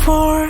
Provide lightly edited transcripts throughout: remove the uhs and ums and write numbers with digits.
for?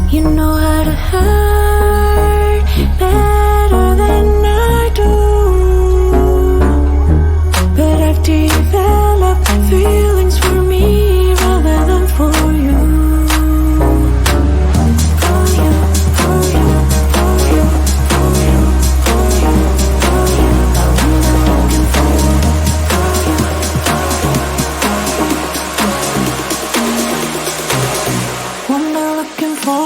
You know how to hurt better than I do, but I've developed feelings for me rather than for you. For you, for you, for you, for you, for you, for you. I'm looking for you, what am I looking for?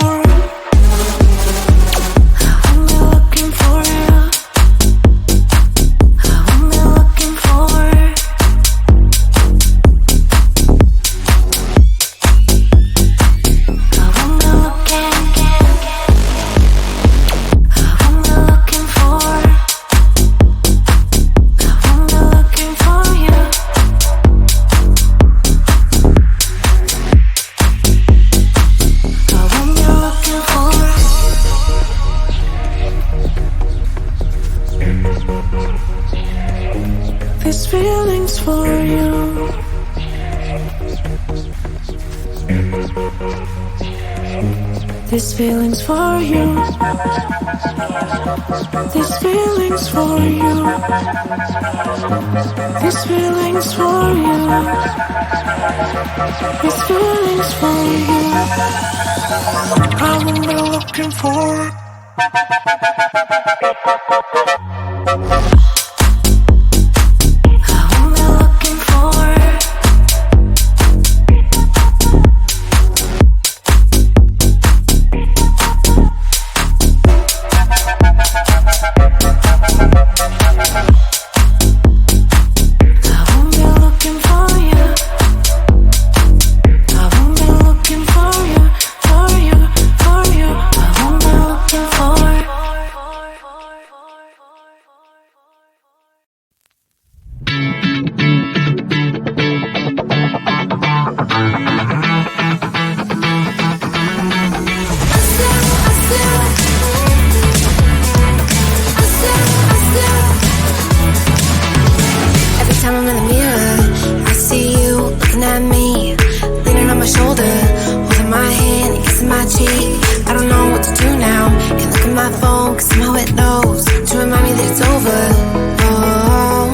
This feeling's for you. This feeling's for you. This feeling's for you. This feeling's for you. This feeling's for you. I'm only looking for. I don't know what to do now. Can't look at my phone, cause somehow it knows to remind me that it's over. Oh,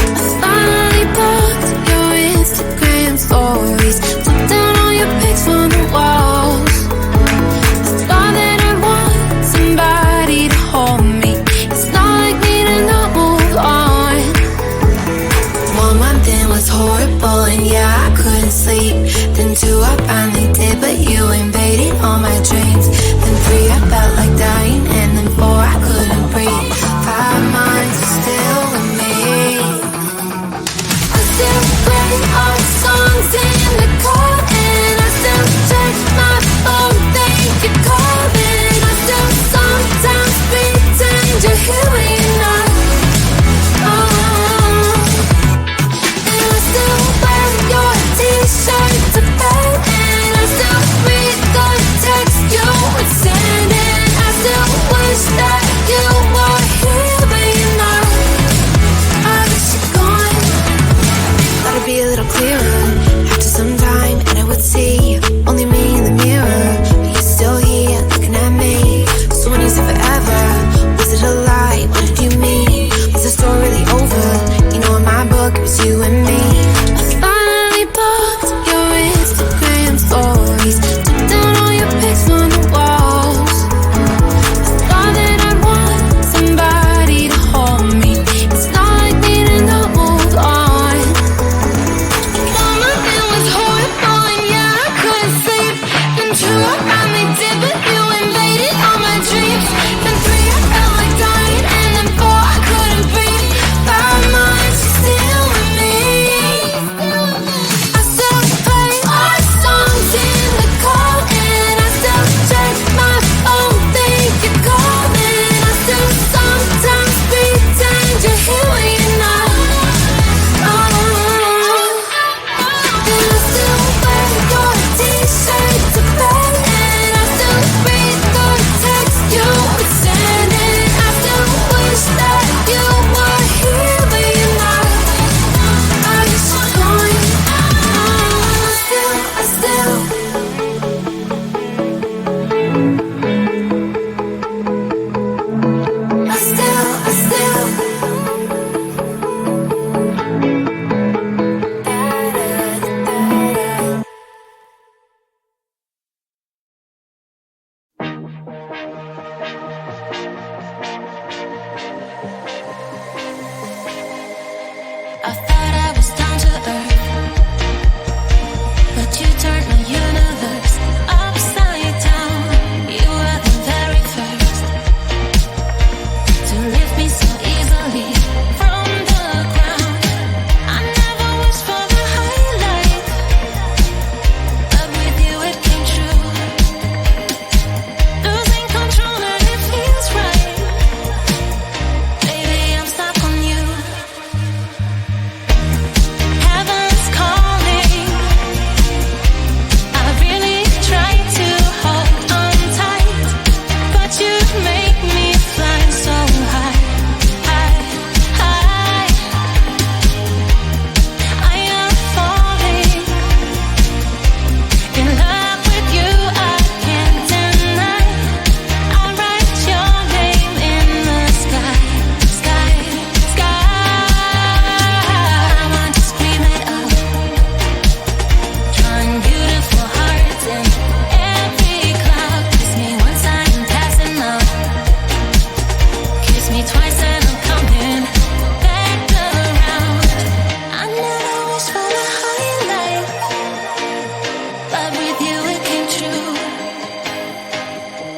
I finally blocked your Instagram stories, took down all your pics from the walls. I thought that I want somebody to hold me. It's not like me to not move on. 1 month in was horrible, and yeah, I couldn't sleep. Then 2, I finally did, but you invaded all my dreams. Then 3, I felt like dying, and then 4, I couldn't breathe. 5 months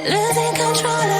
losing control